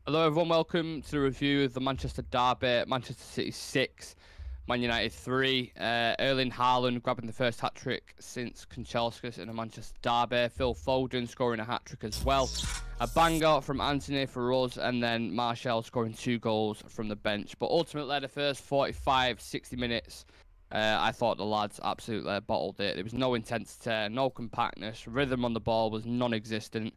Hello everyone, welcome to the review of the Manchester Derby. Manchester City 6, Man United 3. Erling Haaland grabbing the first hat-trick since Kanchelskis in a Manchester Derby. Phil Foden scoring a hat-trick as well. A banger from Anthony for us, and then Martial scoring 2 goals from the bench. But ultimately, the first 45, 60 minutes, I thought the lads absolutely bottled it. There was no intensity, no compactness. Rhythm on the ball was non-existent.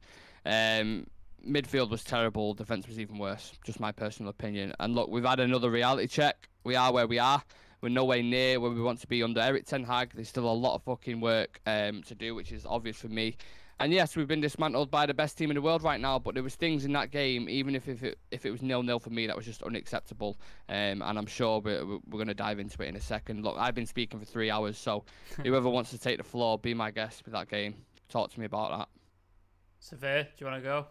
Midfield was terrible. Defence was even worse. Just my personal opinion. And look, we've had another reality check. We are where we are. We're nowhere near where we want to be under Eric Ten Hag. There's still a lot of fucking work to do, which is obvious for me. And yes, we've been dismantled by the best team in the world right now. But there was things in that game, even if it was 0-0 for me, that was just unacceptable. And I'm sure we're going to dive into it in a second. Look, I've been speaking for 3 hours, so whoever wants to take the floor, be my guest with that game. Talk to me about that. Severe, do you want to go?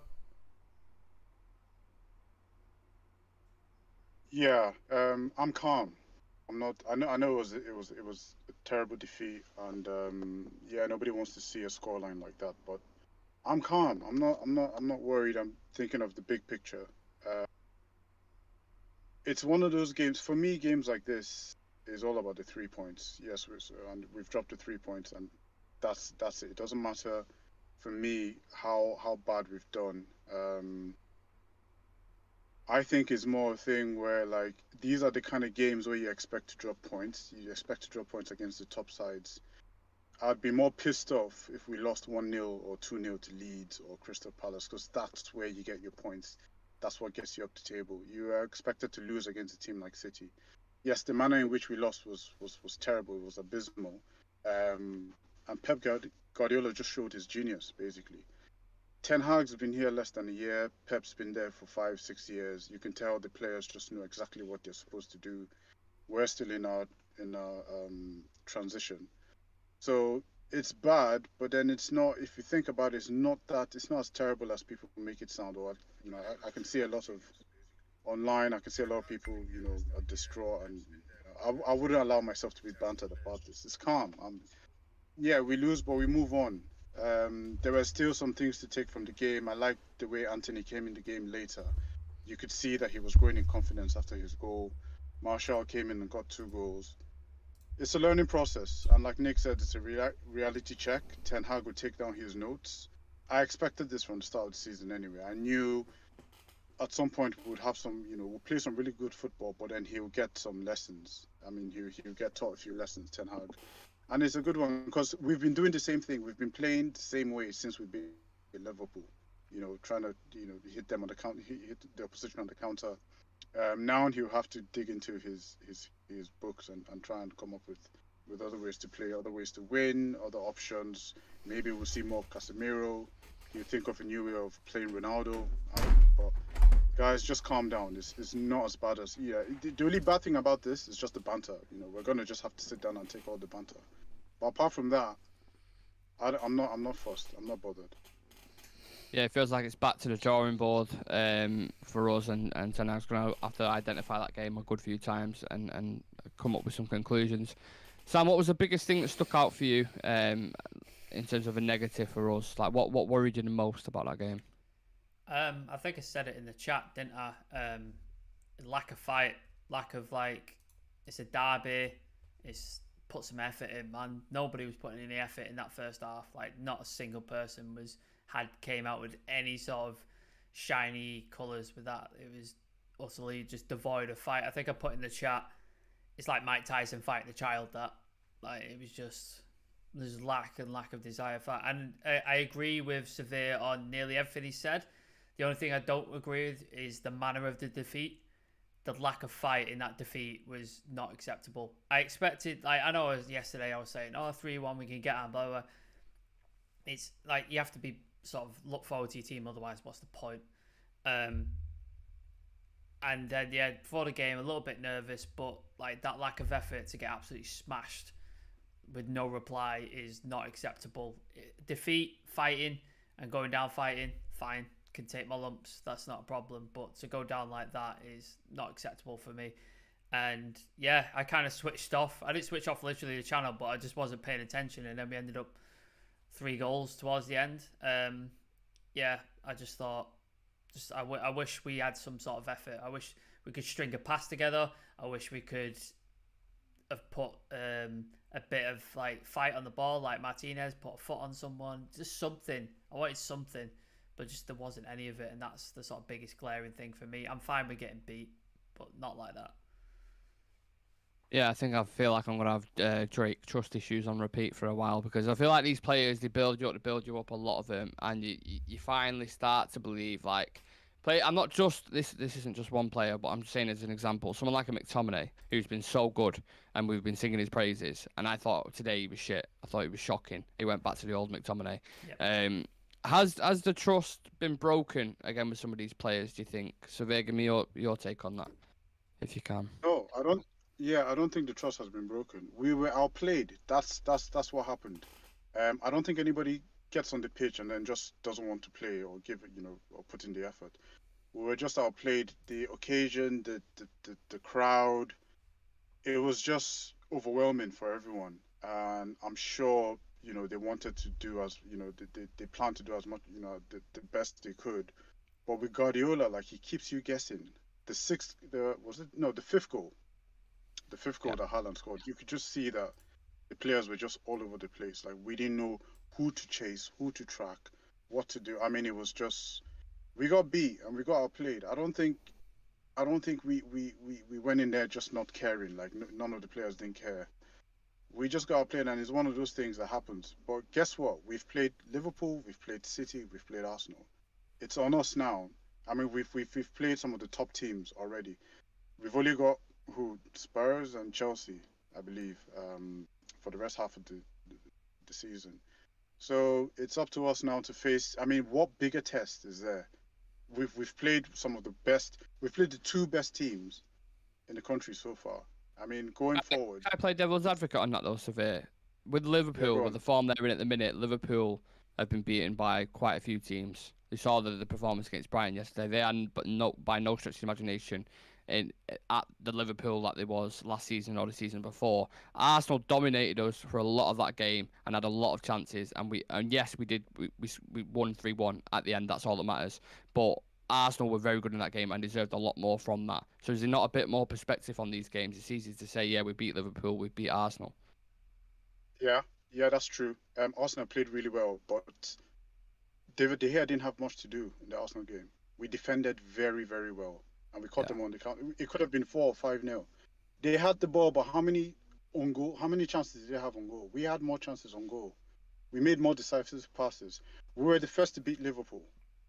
Yeah, I'm calm. I'm not. I know it was a terrible defeat, and yeah, nobody wants to see a scoreline like that. But I'm calm. I'm not worried. I'm thinking of the big picture. It's one of those games. For me, games like this is all about the 3 points. Yes, and we've dropped the 3 points, and that's it. It doesn't matter for me how bad we've done. I think it's more a thing where, like, these are the kind of games where you expect to drop points. You expect to drop points against the top sides. I'd be more pissed off if we lost 1-0 or 2-0 to Leeds or Crystal Palace, because that's where you get your points. That's what gets you up the table. You are expected to lose against a team like City. Yes, the manner in which we lost was terrible. It was abysmal. And Pep Guardiola just showed his genius, basically. Ten Hag's been here less than a year. Pep's been there for 5-6 years. You can tell the players just know exactly what they're supposed to do. We're still in our transition, so it's bad. But then it's not. If you think about it, it's not as terrible as people make it sound. Or I can see a lot of online. I can see a lot of people are distraught, and I wouldn't allow myself to be bantered about this. It's calm. Yeah, we lose, but we move on. There were still some things to take from the game. I liked the way Anthony came in the game later. You could see that he was growing in confidence after his goal. Martial came in and got 2 goals. It's a learning process, and like Nick said, it's a reality check. Ten Hag would take down his notes. I expected this from the start of the season anyway. I knew at some point we would have some, we'll play some really good football, but then he'll get some lessons. I mean, he'll get taught a few lessons, Ten Hag. And it's a good one because we've been doing the same thing. We've been playing the same way since we've been in Liverpool. Trying to hit them on the counter, hit the opposition on the counter. Now he'll have to dig into his books and try and come up with other ways to play, other ways to win, other options. Maybe we'll see more of Casemiro. He'll think of a new way of playing Ronaldo. But guys, just calm down. It's not as bad as The only bad thing about this is just the banter. We're gonna just have to sit down and take all the banter. But apart from that, I'm not fussed. I'm not bothered. Yeah, it feels like it's back to the drawing board for us, and Ten Hag's going to have to identify that game a good few times and come up with some conclusions. Sam, what was the biggest thing that stuck out for you in terms of a negative for us? Like, what worried you the most about that game? I think I said it in the chat, didn't I? Lack of fight, lack of, like, it's a derby, it's put some effort in, man. Nobody was putting any effort in that first half. Like, not a single person came out with any sort of shiny colours with that. It was utterly just devoid of fight. I think I put in the chat, it's like Mike Tyson fighting a child. That, like, it was just, there's lack of desire for fight. And I agree with Severe on nearly everything he said. The only thing I don't agree with is the manner of the defeat. The lack of fight in that defeat was not acceptable. I expected, like, I know yesterday I was saying, 3-1, we can get on, blah, blah. It's like, you have to be sort of look forward to your team, otherwise what's the point? And then, yeah, before the game, a little bit nervous, but, like, that lack of effort to get absolutely smashed with no reply is not acceptable. Defeat, fighting, and going down fighting, fine. Can take my lumps, that's not a problem, but to go down like that is not acceptable for me. And yeah, I kind of switched off. I didn't switch off literally the channel, but I just wasn't paying attention, and then we ended up 3 goals towards the end. Yeah, I just thought Just I wish we had some sort of effort. I wish we could string a pass together. I wish we could have put a bit of like fight on the ball, like Martinez, put a foot on someone, just something. I wanted something, but just there wasn't any of it, and that's the sort of biggest glaring thing for me. I'm fine with getting beat, but not like that. Yeah, I think I feel like I'm gonna have Drake trust issues on repeat for a while, because I feel like these players, they build you up, a lot of them, and you finally start to believe like I'm not just this isn't just one player, but I'm just saying as an example, someone like a McTominay who's been so good and we've been singing his praises, and I thought today he was shit. I thought he was shocking. He went back to the old McTominay. Yep. Has the trust been broken again with some of these players, do you think? So give me your take on that, if you can. No, I don't. Yeah, I don't think the trust has been broken. We were outplayed. That's what happened. I don't think anybody gets on the pitch and then just doesn't want to play or give it, or put in the effort. We were just outplayed. The occasion, the crowd, it was just overwhelming for everyone. And I'm sure, they wanted to do they planned to do as much, the best they could. But with Guardiola, like, he keeps you guessing. The fifth goal. The fifth goal that Haaland scored, you could just see that the players were just all over the place. Like, we didn't know who to chase, who to track, what to do. I mean, it was just, we got beat and we got outplayed. I don't think we went in there just not caring. Like, none of the players didn't care. We just got outplayed, and it's one of those things that happens. But guess what? We've played Liverpool, we've played City, we've played Arsenal. It's on us now. I mean, we've played some of the top teams already. We've only got Spurs and Chelsea, I believe, for the rest half of the season. So it's up to us now to face. I mean, what bigger test is there? We've played some of the best. We've played the two best teams in the country so far. I mean, going forward. I play devil's advocate on that though, Severe. With Liverpool, with the form they're in at the minute, Liverpool have been beaten by quite a few teams. We saw the performance against Brighton yesterday. They hadn't, but by no stretch of the imagination, at the Liverpool that they was last season or the season before. Arsenal dominated us for a lot of that game and had a lot of chances, and yes, we did. We won 3-1 at the end. That's all that matters. But Arsenal were very good in that game and deserved a lot more from that. So is there not a bit more perspective on these games? It's easy to say, yeah, we beat Liverpool, we beat Arsenal. Yeah, that's true. Arsenal played really well, but David De Gea didn't have much to do in the Arsenal game. We defended very, very well, and we caught them on the count. It could have been 4 or 5-0. They had the ball, but how many chances did they have on goal? We had more chances on goal. We made more decisive passes. We were the first to beat Liverpool.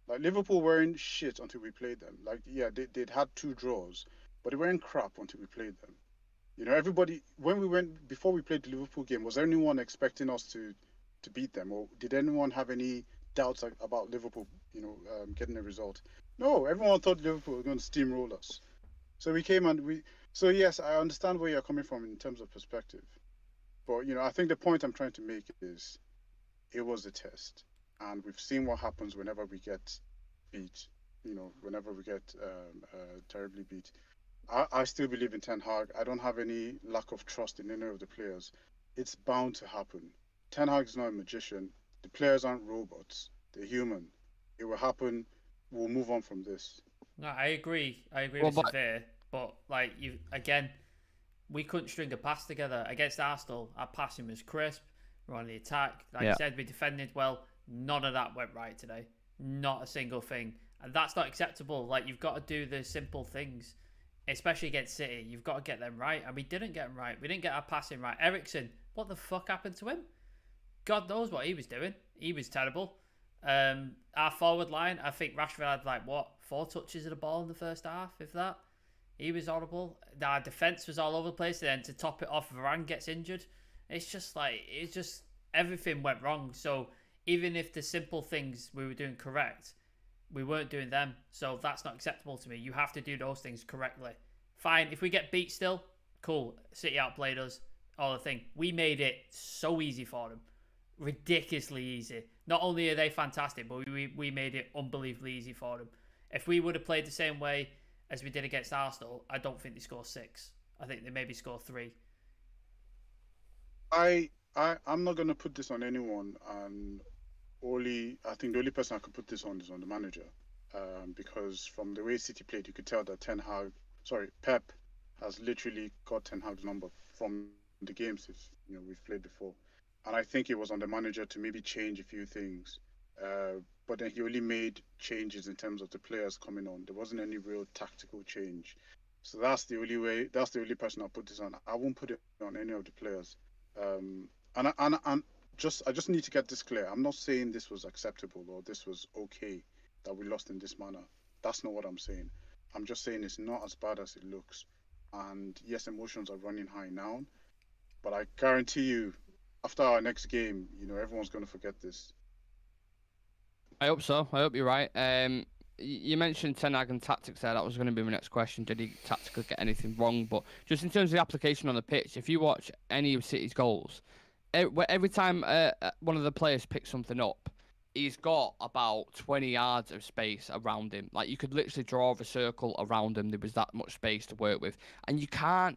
Like, Liverpool weren't shit until we played them. Like, yeah, they'd had 2 draws, but they weren't crap until we played them. Everybody, before we played the Liverpool game, was anyone expecting us to beat them? Or did anyone have any doubts about Liverpool, getting a result? No, everyone thought Liverpool were going to steamroll us. So we came and so yes, I understand where you're coming from in terms of perspective. But, I think the point I'm trying to make is it was a test. And we've seen what happens whenever we get beat, whenever we get terribly beat. I still believe in Ten Hag. I don't have any lack of trust in any of the players. It's bound to happen. Ten Hag's not a magician. The players aren't robots. They're human. It will happen. We'll move on from this. No, I agree. With Severe, but like we couldn't string a pass together against Arsenal. Our passing was crisp. We're on the attack. Like you said, we defended well. None of that went right today. Not a single thing. And that's not acceptable. Like, you've got to do the simple things, especially against City. You've got to get them right. And we didn't get them right. We didn't get our passing right. Eriksen, what the fuck happened to him? God knows what he was doing. He was terrible. Our forward line, I think Rashford had 4 touches of the ball in the first half, if that. He was horrible. Our defence was all over the place. And then to top it off, Varane gets injured. It's just everything went wrong. So even if the simple things we were doing correct, we weren't doing them. So that's not acceptable to me. You have to do those things correctly. Fine. If we get beat still, cool. City outplayed us. All the thing. We made it so easy for them. Ridiculously easy. Not only are they fantastic, but we made it unbelievably easy for them. If we would have played the same way as we did against Arsenal, I don't think they score 6. I think they maybe score 3. I'm not going to put this on anyone, and I think the only person I could put this on is on the manager. because from the way City played, you could tell that Pep has literally got Ten Hag's number from the games we've played before, and I think it was on the manager to maybe change a few things. But then he only made changes in terms of the players coming on. There wasn't any real tactical change. So that's the only person I'll put this on. I won't put it on any of the players. I just need to get this clear. I'm not saying this was acceptable or this was okay that we lost in this manner. That's not what I'm saying. I'm just saying it's not as bad as it looks. And yes, emotions are running high now, but I guarantee you, after our next game, everyone's going to forget this. I hope so. I hope you're right. You mentioned Ten Hag and tactics there. That was going to be my next question. Did he tactically get anything wrong? But just in terms of the application on the pitch, if you watch any of City's goals, every time one of the players picks something up, he's got about 20 yards of space around him. Like, you could literally draw a circle around him. There was that much space to work with, and you can't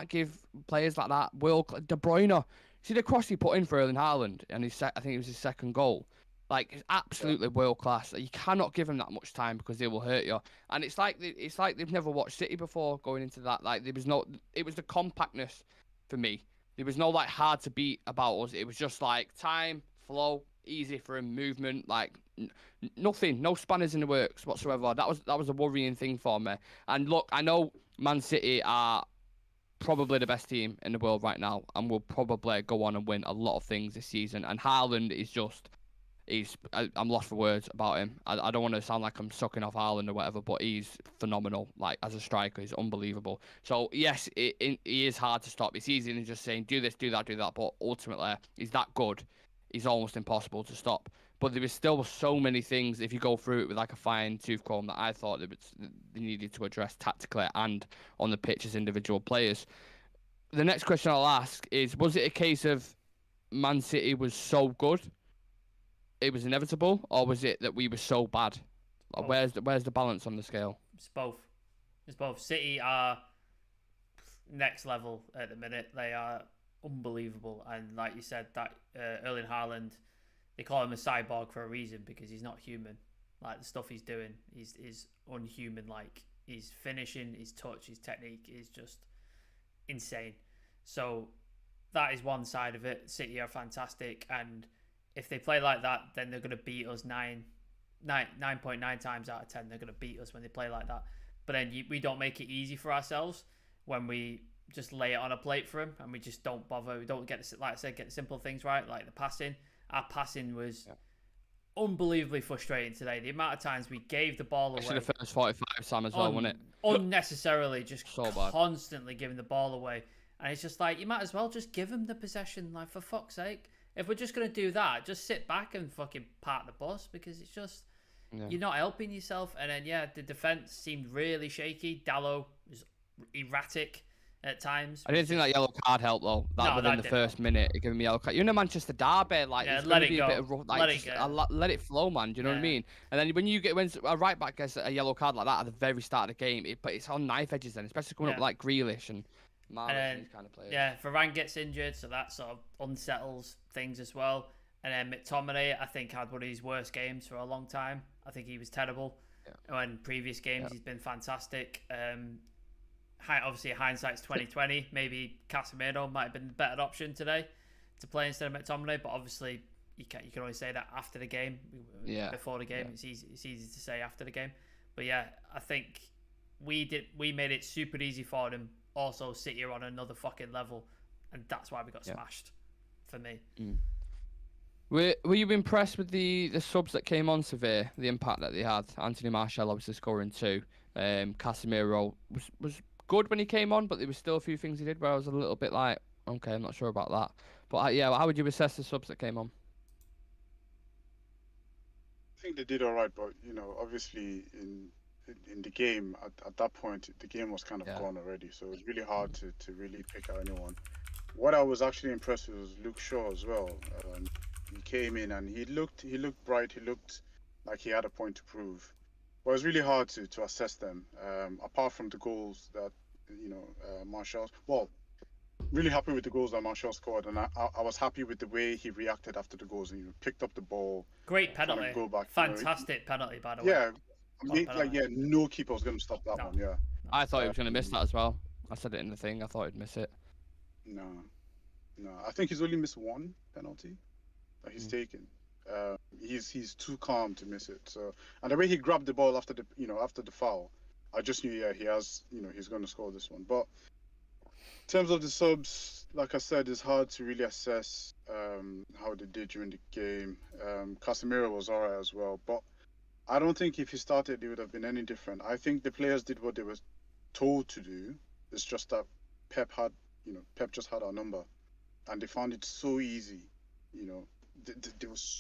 give players like that. De Bruyne, see the cross he put in for Erling Haaland, and I think it was his second goal. Like, it's absolutely world class. You cannot give him that much time because they will hurt you. And it's like they've never watched City before going into that. Like, it was the compactness for me. There was no like hard to beat about us. It was just like time, flow, easy for him, movement, like nothing, no spanners in the works whatsoever. That was a worrying thing for me. And look, I know Man City are probably the best team in the world right now, and will probably go on and win a lot of things this season. And Haaland is just. I'm lost for words about him. I don't want to sound like I'm sucking off Haaland or whatever, but he's phenomenal. Like, as a striker, he's unbelievable. So yes, he is hard to stop. It's easy than just saying do this, do that, do that. But ultimately, he's that good. He's almost impossible to stop. But there was still so many things, if you go through it with like a fine-tooth comb, that I thought they needed to address tactically and on the pitch as individual players. The next question I'll ask is: was it a case of Man City was so good it was inevitable, or was it that we were so bad? Like, where's the balance on the scale? It's both. It's both. City are next level at the minute. They are unbelievable, and like you said, that Erling Haaland, they call him a cyborg for a reason, because he's not human. Like, the stuff he's doing is unhuman. Like, his finishing, his touch, his technique is just insane. So that is one side of it. City are fantastic, and if they play like that, then they're going to beat us 9.9 times out of 10. They're going to beat us when they play like that. But then we don't make it easy for ourselves when we just lay it on a plate for them, and we just don't bother. We don't get the simple things right, like the passing. Our passing was unbelievably frustrating today. The amount of times we gave the ball away. Actually, the first 45 Sam as well, wasn't it? Unnecessarily, just so constantly giving the ball away. And it's just like, you might as well just give them the possession, like, for fuck's sake. If we're just going to do that, just sit back and fucking park the bus, because it's just, you're not helping yourself. And then, the defence seemed really shaky. Dallo was erratic at times. I didn't think that yellow card helped, though. Within the first minute, it gave me a yellow card. You're in a Manchester derby, like, let it go. A bit of rough, like, let it flow, man. Do you know what I mean? And then when a right back gets a yellow card like that at the very start of the game, but it's on knife edges then, especially coming up like Grealish and these kind of players. Yeah, Varane gets injured, so that sort of unsettles things as well. And then McTominay, I think, had one of his worst games for a long time. I think he was terrible. In previous games, he's been fantastic. Obviously, hindsight's 2020. Maybe Casemiro might have been the better option today to play instead of McTominay. But obviously, you can only say that after the game. Before the game, it's easy to say after the game. But I think we made it super easy for them. Also, City are on another fucking level, and that's why we got smashed, for me. Were you impressed with the subs that came on Sevilla, the impact that they had? Anthony Martial obviously scoring 2. Casemiro was good when he came on, but there was still a few things he did where I was a little bit like, okay, I'm not sure about that. But how would you assess the subs that came on? I think they did all right, but obviously in the game at that point, the game was kind of gone already, so it was really hard to really pick out anyone. What I was actually impressed with was Luke Shaw as well. He came in and he looked bright. He looked like he had a point to prove. But it was really hard to assess them. Apart from the goals that Martial. Well, really happy with the goals that Martial scored, and I was happy with the way he reacted after the goals. He picked up the ball. Great penalty. Go back, Fantastic penalty, by the way. Yeah. No keeper was going to stop that No. one. Yeah. I thought he was going to miss that as well. I said it in the thing. I thought he'd miss it. No. I think he's only missed one penalty that he's taken. He's too calm to miss it. So, and the way he grabbed the ball after the foul, I just knew he has he's going to score this one. But in terms of the subs, like I said, it's hard to really assess how they did during the game. Casemiro was alright as well, but I don't think if he started, it would have been any different. I think the players did what they were told to do. It's just that Pep just had our number, and they found it so easy. There was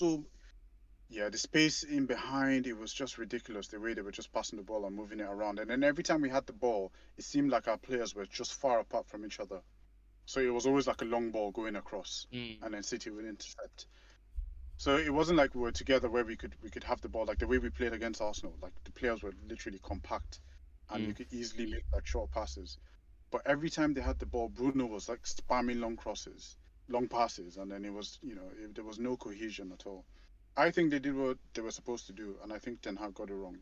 the space in behind, it was just ridiculous the way they were just passing the ball and moving it around. And then every time we had the ball, it seemed like our players were just far apart from each other. So it was always like a long ball going across, and then City would intercept. So it wasn't like we were together where we could have the ball like the way we played against Arsenal. Like the players were literally compact, and you could easily make like short passes. But every time they had the ball, Bruno was like spamming long passes, and then it was there was no cohesion at all. I think they did what they were supposed to do, and I think Ten Hag got it wrong.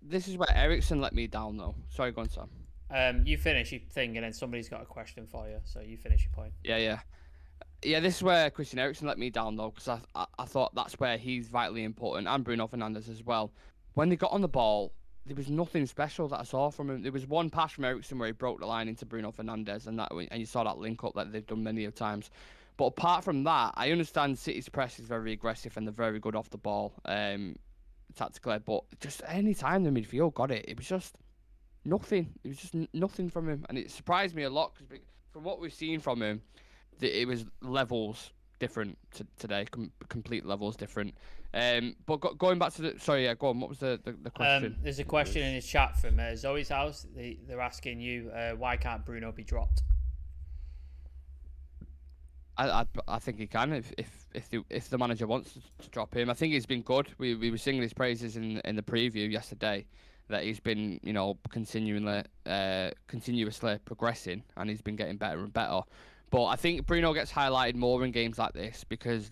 This is where Ericsson let me down, though. Sorry, go on, Sam. You finish your thing, and then somebody's got a question for you, so you finish your point. Yeah. This is where Christian Eriksen let me down, though, because I thought that's where he's vitally important, and Bruno Fernandes as well. When they got on the ball, there was nothing special that I saw from him. There was one pass from Eriksen where he broke the line into Bruno Fernandes, and you saw that link up that they've done many of times. But apart from that, I understand City's press is very aggressive and they're very good off the ball, tactically. But just any time the midfield got it, it was just nothing. It was just nothing from him, and it surprised me a lot because from what we've seen from him, it was levels different today, complete levels different. But going back to go on. What was the question? There's a question in the chat from Zoe's house. They're asking you why can't Bruno be dropped? I think he can if the manager wants to drop him. I think he's been good. We were singing his praises in the preview yesterday that he's been continuously progressing, and he's been getting better and better. But I think Bruno gets highlighted more in games like this because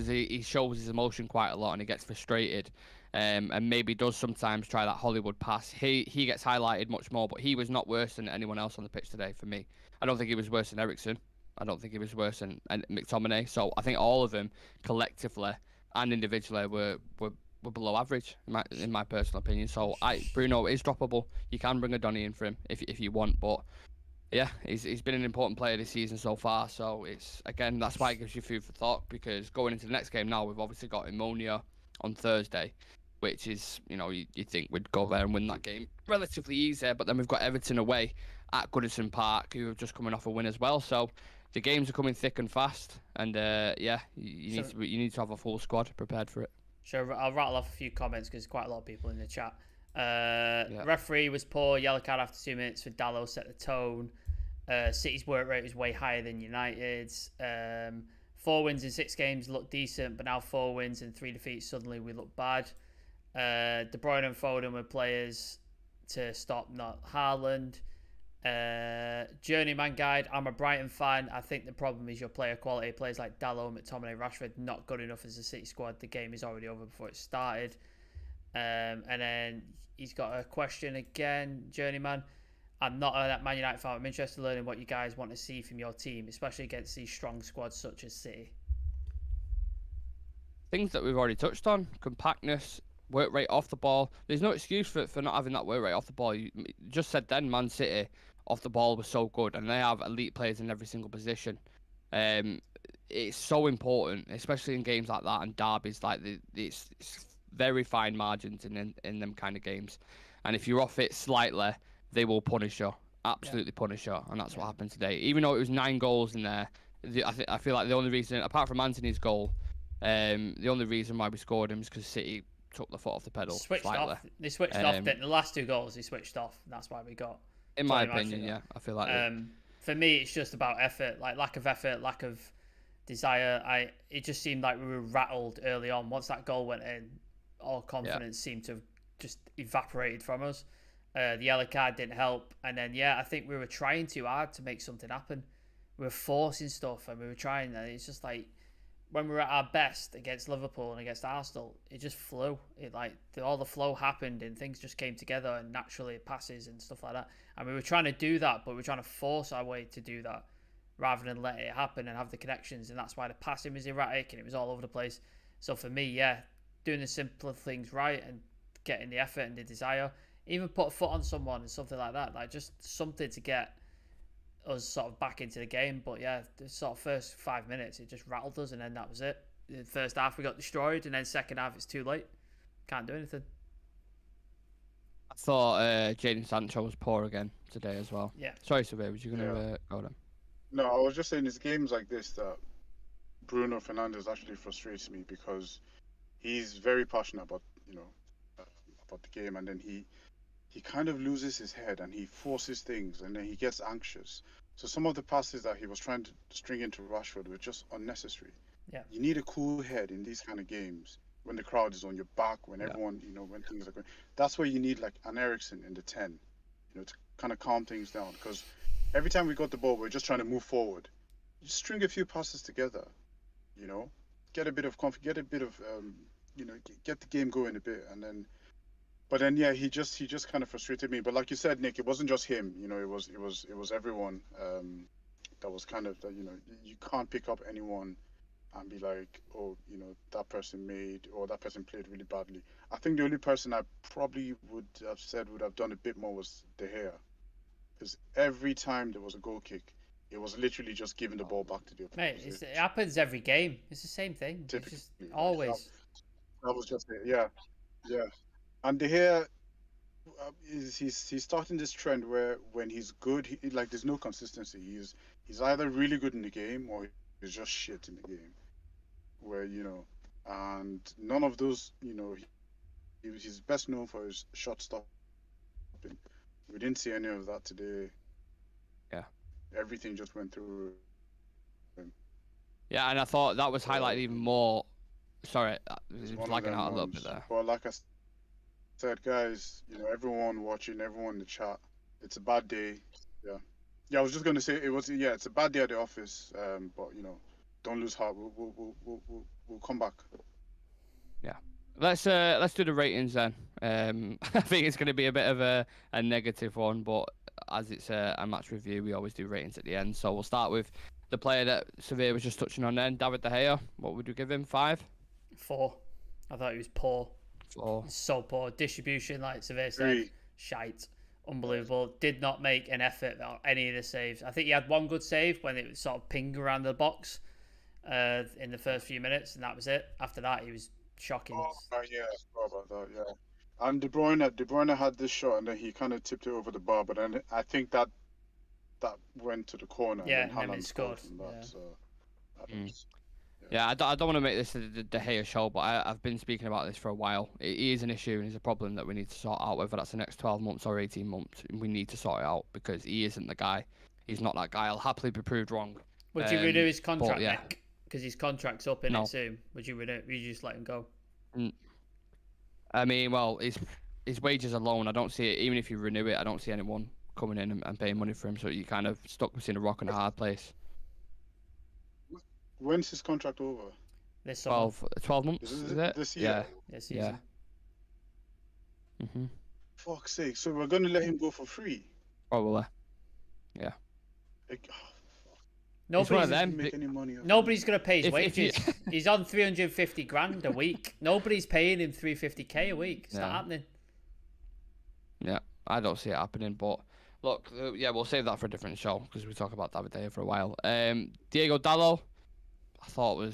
he shows his emotion quite a lot and he gets frustrated, and maybe does sometimes try that Hollywood pass. He gets highlighted much more, but he was not worse than anyone else on the pitch today for me. I don't think he was worse than Eriksen. I don't think he was worse than McTominay. So I think all of them collectively and individually were below average in my personal opinion. So Bruno is droppable. You can bring a Donny in for him if you want, but yeah, he's been an important player this season so far. So it's that's why it gives you food for thought, because going into the next game now, we've obviously got Ammonia on Thursday, which is you think we'd go there and win that game relatively easy, but then we've got Everton away at Goodison Park, who have just coming off a win as well. So the games are coming thick and fast, and you need to have a full squad prepared for it. Sure, I'll rattle off a few comments because there's quite a lot of people in the chat. Referee was poor. Yellow card after 2 minutes for Dalot set the tone. City's work rate was way higher than United's. 4 wins in 6 games looked decent, but now 4 wins and 3 defeats, suddenly we look bad. De Bruyne and Foden were players to stop, not Haaland. Journeyman Guide, I'm a Brighton fan. I think the problem is your player quality. Players like Dalot, McTominay, Rashford, not good enough as a City squad. The game is already over before it started. And then he's got a question again, Journeyman. I'm not a Man United fan. I'm interested in learning what you guys want to see from your team, especially against these strong squads such as City. Things that we've already touched on: compactness, work rate off the ball. There's no excuse for not having that work rate off the ball. You just said then, Man City off the ball was so good, and they have elite players in every single position. It's so important, especially in games like that and derbies. Like it's very fine margins in them kind of games, and if you're off it slightly, they will punish you, absolutely punish you, and that's what happened today. Even though it was 9 goals in there, I feel like the only reason, apart from Anthony's goal, the only reason why we scored him is because City took the foot off the pedal slightly. They switched off. The last 2 goals, they switched off. And that's why we got. In my opinion, yeah, I feel like. For me, it's just about effort, like lack of effort, lack of desire. It just seemed like we were rattled early on. Once that goal went in, all confidence seemed to have just evaporated from us. The yellow card didn't help, and then I think we were trying too hard to make something happen. We were forcing stuff, and we were trying, and it's just like when we were at our best against Liverpool and against Arsenal, it just flew. It like all the flow happened and things just came together and naturally passes and stuff like that. And we were trying to do that, but we were trying to force our way to do that rather than let it happen and have the connections. And that's why the passing was erratic and it was all over the place. So for me, yeah, doing the simpler things right and getting the effort and the desire, even put a foot on someone and something like that, like just something to get us sort of back into the game. But yeah, the sort of first 5 minutes, it just rattled us, and then that was it. The first half we got destroyed, and then second half it's too late. Can't do anything. I thought Jadon Sancho was poor again today as well. Yeah. Sorry, Survey, was you going to go then? No, I was just saying it's games like this that Bruno Fernandes actually frustrates me, because he's very passionate about about the game, and then he kind of loses his head and he forces things and then he gets anxious. So some of the passes that he was trying to string into Rashford were just unnecessary. Yeah. You need a cool head in these kind of games when the crowd is on your back, when everyone, when things are going. That's where you need like an Eriksen in the 10, to kind of calm things down, because every time we got the ball, we're just trying to move forward. Just string a few passes together, get a bit of get a bit of get the game going a bit, and then. But then, yeah, he just kind of frustrated me. But like you said, Nick, it wasn't just him. It was everyone. That was kind of that. You can't pick up anyone and be like, oh, that person made or that person played really badly. I think the only person I probably would have said would have done a bit more was De Gea, because every time there was a goal kick, it was literally just giving the ball back to the opponent. Mate, it happens every game. It's the same thing. It's just always. That was just it. Yeah. And De Gea, he's starting this trend where when he's good, there's no consistency. He's either really good in the game or he's just shit in the game. Where and none of those, he's best known for his shot stopping. We didn't see any of that today. Yeah. Everything just went through him. Yeah, and I thought that was highlighted even more. Sorry, it was lagging out a little bit there. Well, like I said, guys, everyone watching, everyone in the chat, it's a bad day. Yeah, I was just gonna say it's a bad day at the office. But don't lose heart. We'll come back. Yeah, let's do the ratings then. I think it's going to be a bit of a negative one, but as it's a match review, we always do ratings at the end. So we'll start with the player that Severe was just touching on then, David De Gea. What would you give him? 5? 4. I thought he was poor. 4. So poor. Distribution, like Severe said, shite. Unbelievable. Did not make an effort on any of the saves. I think he had one good save when it was sort of pinged around the box in the first few minutes, and that was it. After that, he was shocking. Oh, yeah, I forgot about that, yeah. And De Bruyne had this shot, and then he kind of tipped it over the bar, but then I think that went to the corner. Yeah, and then Haaland scored. From that, Yeah. So Yeah, I don't want to make this a De Gea show, but I've been speaking about this for a while. It is an issue and it's a problem that we need to sort out, whether that's the next 12 months or 18 months. We need to sort it out because he isn't the guy. He's not that guy. I'll happily be proved wrong. Would you renew his contract, yeah. Nick? Because his contract's up in it soon. Would you renew? Would you just let him go? I mean, well, his wages alone, I don't see it. Even if you renew it, I don't see anyone coming in and paying money for him. So you kind of stuck between a rock and a hard place. When's his contract over? This summer. 12 months, is it? This year? This season. Yeah. Fuck's sake. So we're going to let him go for free? Probably. Yeah. Nobody's make any money. Nobody's going to pay his wages. He's on 350 grand a week. Nobody's paying him 350k a week. It's not happening. Yeah, I don't see it happening. But look, we'll save that for a different show because we talk about David De Gea for a while. Diego Dallo, I thought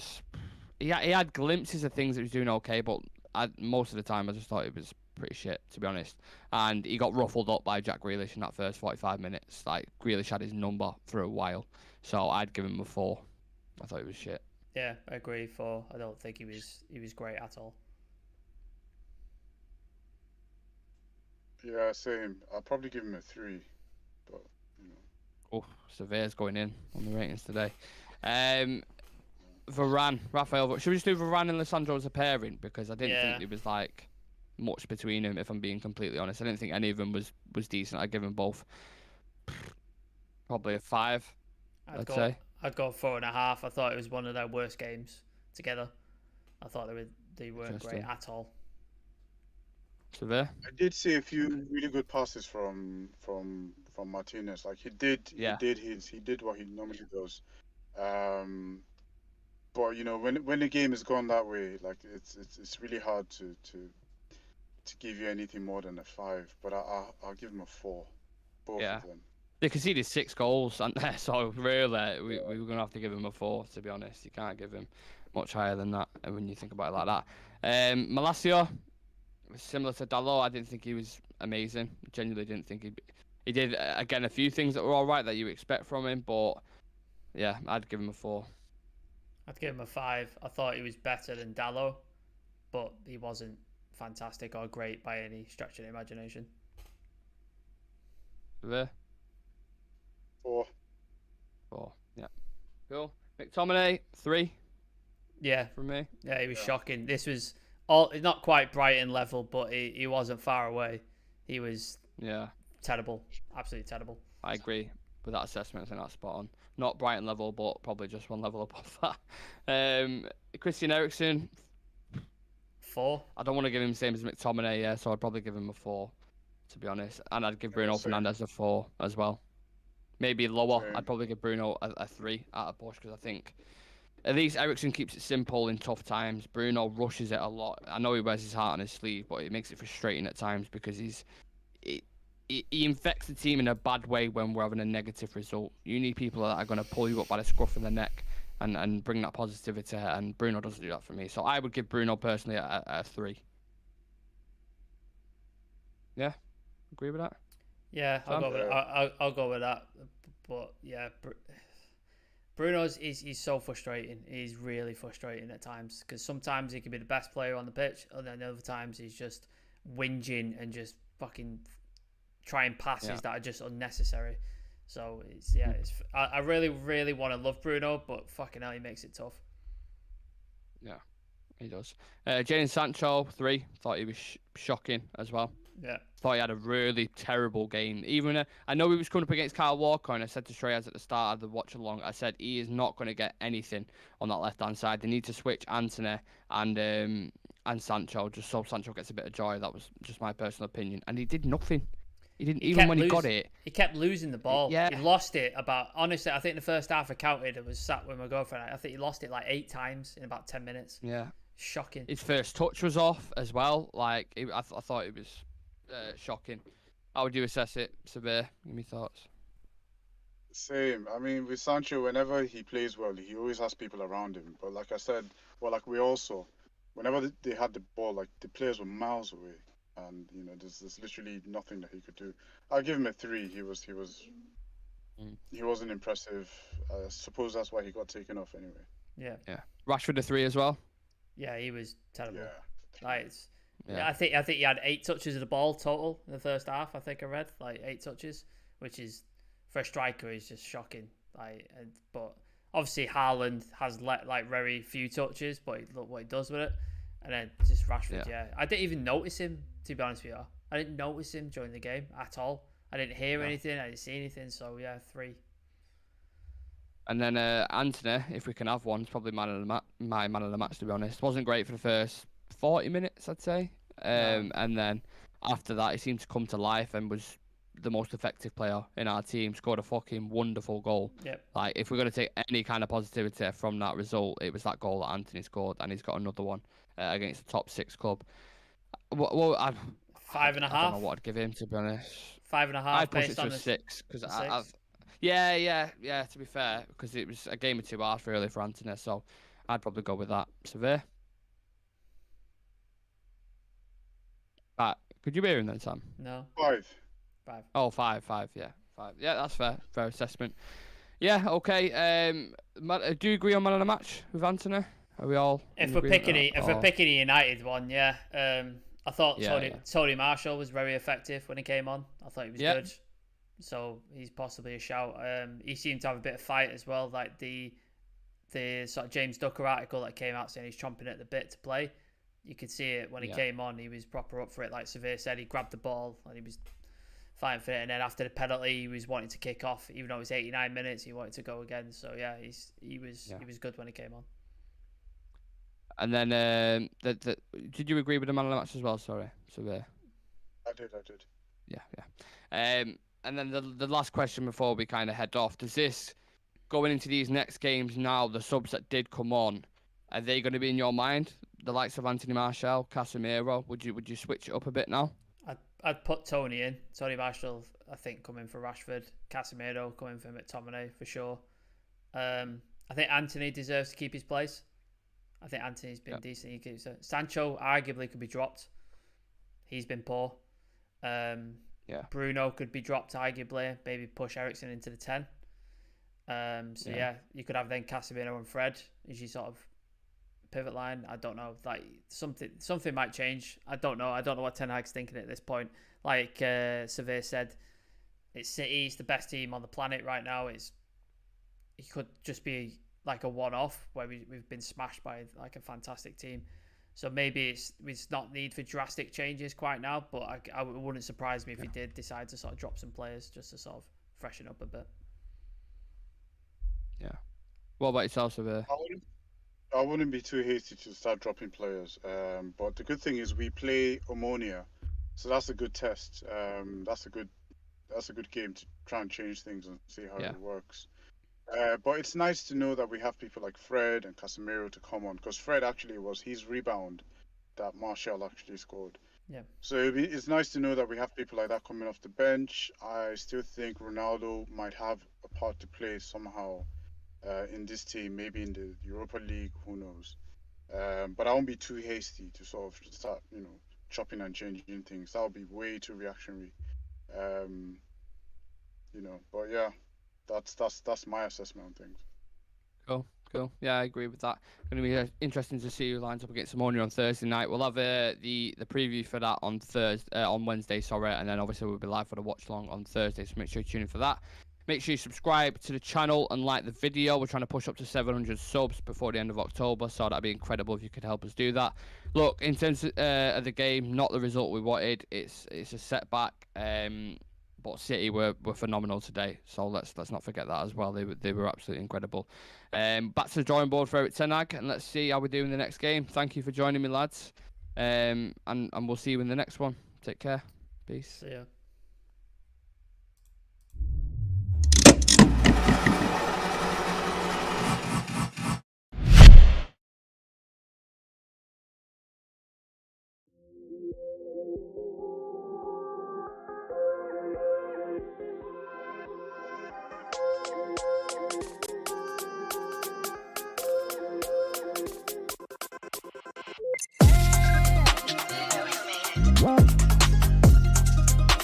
he had glimpses of things that he was doing okay, but most of the time I just thought it was pretty shit, to be honest. And he got ruffled up by Jack Grealish in that first 45 minutes. Like, Grealish had his number for a while, so I'd give him a 4. I thought it was shit. Yeah, I agree. 4. I don't think he was great at all. Yeah, same. I'll probably give him a 3, but Oh, Severe's going in on the ratings today. Varane, Raphael. Should we just do Varane and Lissandro as a pairing? Because I didn't think there was like much between them, if I'm being completely honest. I didn't think any of them was decent. I'd give them both probably a 5. I'd say. I'd go 4.5. I thought it was one of their worst games. together. I thought they weren't great Interesting. at all. Severe. I did see a few really good passes from Martinez. Like he did what he normally does. But you know, when the game has gone that way, like it's really hard to give you anything more than a 5. But I'll give him a 4, both Yeah. of them. They conceded 6 goals, and so really, we were going to have to give him a 4, to be honest. You can't give him much higher than that when you think about it like that. Malacio was similar to Dalot. I didn't think he was amazing. Genuinely didn't think he did, again, a few things that were all right that you expect from him, but yeah, I'd give him a 4. I'd give him a 5. I thought he was better than Dalot, but he wasn't fantastic or great by any stretch of the imagination. Severe. 4. 4, yeah. Cool. McTominay, 3 Yeah, from me. yeah, he was shocking. This was not quite Brighton level, but he wasn't far away. He was terrible, absolutely terrible. I agree with that assessment. I think that's spot on. Not Brighton level, but probably just one level above that. Christian Eriksen, 4. I don't want to give him the same as McTominay, so I'd probably give him a 4, to be honest. And I'd give Bruno Fernandes a 4 as well. Maybe lower. I'd probably give Bruno a 3 out of push, because I think at least Eriksen keeps it simple in tough times. Bruno rushes it a lot. I know he wears his heart on his sleeve, but it makes it frustrating at times because he infects the team in a bad way when we're having a negative result. You need people that are going to pull you up by the scruff of the neck and bring that positivity, and Bruno doesn't do that for me. So I would give Bruno personally a 3. Yeah, agree with that? Yeah, I'll go with that. But yeah, Bruno's he's so frustrating. He's really frustrating at times, because sometimes he can be the best player on the pitch, and then other times he's just whinging and just fucking trying passes that are just unnecessary. So I really want to love Bruno, but fucking hell, he makes it tough. Yeah, he does. Jadon Sancho, 3. Thought he was shocking as well. Yeah. Thought he had a really terrible game. Even I know he was coming up against Kyle Walker, and I said to Shreyas at the start of the watch along, I said he is not going to get anything on that left hand side. They need to switch Antony and Sancho, just so Sancho gets a bit of joy. That was just my personal opinion, and he did nothing. He didn't even when he got it. He kept losing the ball. Yeah. He lost it honestly, I think the first half I counted, it was sat with my girlfriend. I think he lost it like 8 times in about 10 minutes. Yeah. Shocking. His first touch was off as well. Like I thought it was shocking. How would you assess it, Sabir? Give me thoughts. Same. I mean, with Sancho, whenever he plays well, he always has people around him. But like I said, like we also, whenever they had the ball, like the players were miles away, and you know, there's literally nothing that he could do. I'll give him a 3. He wasn't impressive. I suppose that's why he got taken off anyway. Yeah. Yeah. Rashford a 3 as well. Yeah, he was terrible. Yeah. Like, I think he had 8 touches of the ball total in the first half. I think I read like 8 touches, which is for a striker is just shocking. But obviously Haaland has let like very few touches, but look what he does with it. And then just Rashford. Yeah, I didn't even notice him, to be honest with you. I didn't notice him during the game at all. I didn't hear anything. I didn't see anything. So yeah, 3. And then Antony, if we can have one, is probably my man of the match, to be honest. Wasn't great for the first 40 minutes, I'd say. And then after that, he seemed to come to life and was the most effective player in our team. Scored a fucking wonderful goal. Yep. Like, if we're going to take any kind of positivity from that result, it was that goal that Antony scored, and he's got another one against the top 6 club. Well, 5.5. I don't know what I'd give him, to be honest. 5.5. I'd push it to a 6 because Yeah. To be fair, because it was a game of 2 halves really for Antony, so I'd probably go with that. Severe. Could you hear him then, Sam? No. 5. Oh, 5. Yeah, 5. Yeah, that's fair. Fair assessment. Yeah. Okay. Do you agree on man of the match with Antony? Are we all? If we're picking a United one, yeah. I thought Tony Marshall was very effective when he came on. I thought he was good. So he's possibly a shout. He seemed to have a bit of fight as well. Like the sort of James Ducker article that came out saying he's chomping at the bit to play. You could see it when he came on. He was proper up for it. Like Severe said, he grabbed the ball and he was fighting for it. And then after the penalty, he was wanting to kick off. Even though it was 89 minutes, he wanted to go again. So yeah, he was good when he came on. And then did you agree with the man of the match as well? Sorry, Surveyor. I did. Yeah. And then the last question before we kind of head off: does this going into these next games now? The subs that did come on, are they going to be in your mind? The likes of Anthony Martial, Casemiro. Would you switch it up a bit now? I'd put Tony in. Tony Marshall, I think, coming for Rashford. Casemiro coming for McTominay for sure. I think Anthony deserves to keep his place. I think Anthony's been decent. He keeps it. Sancho arguably could be dropped. He's been poor. Bruno could be dropped arguably. Maybe push Eriksen into the 10. You could have then Casemiro and Fred as your sort of pivot line. I don't know. Like something might change. I don't know. I don't know what Ten Hag's thinking at this point. Like Sevilla said, it's City. It's the best team on the planet right now. It could just be like a one-off where we've been smashed by like a fantastic team. So maybe it's not need for drastic changes quite now, but it wouldn't surprise me if he did decide to sort of drop some players just to sort of freshen up a bit. Yeah. What about yourself, Surveyor? I wouldn't be too hasty to start dropping players. But the good thing is we play Omonia, so that's a good test. That's a good game to try and change things and see how it works. But it's nice to know that we have people like Fred and Casemiro to come on, because Fred actually was his rebound that Martial actually scored. Yeah. So it's nice to know that we have people like that coming off the bench. I still think Ronaldo might have a part to play somehow in this team, maybe in the Europa League, who knows. But I won't be too hasty to sort of start, chopping and changing things. That would be way too reactionary. But yeah. That's my assessment on things. Cool. Yeah, I agree with that. Going to be interesting to see who lines up against Ammonia on Thursday night. We'll have the preview for that on Wednesday, and then obviously we'll be live for the watch along on Thursday. So make sure you tune in for that. Make sure you subscribe to the channel and like the video. We're trying to push up to 700 subs before the end of October, so that'd be incredible if you could help us do that. Look, in terms of the game, not the result we wanted. It's a setback. But City were phenomenal today, so let's not forget that as well. They were absolutely incredible. Back to the drawing board for Erik Ten Hag, and let's see how we do in the next game. Thank you for joining me, lads, and we'll see you in the next one. Take care. Peace. See ya.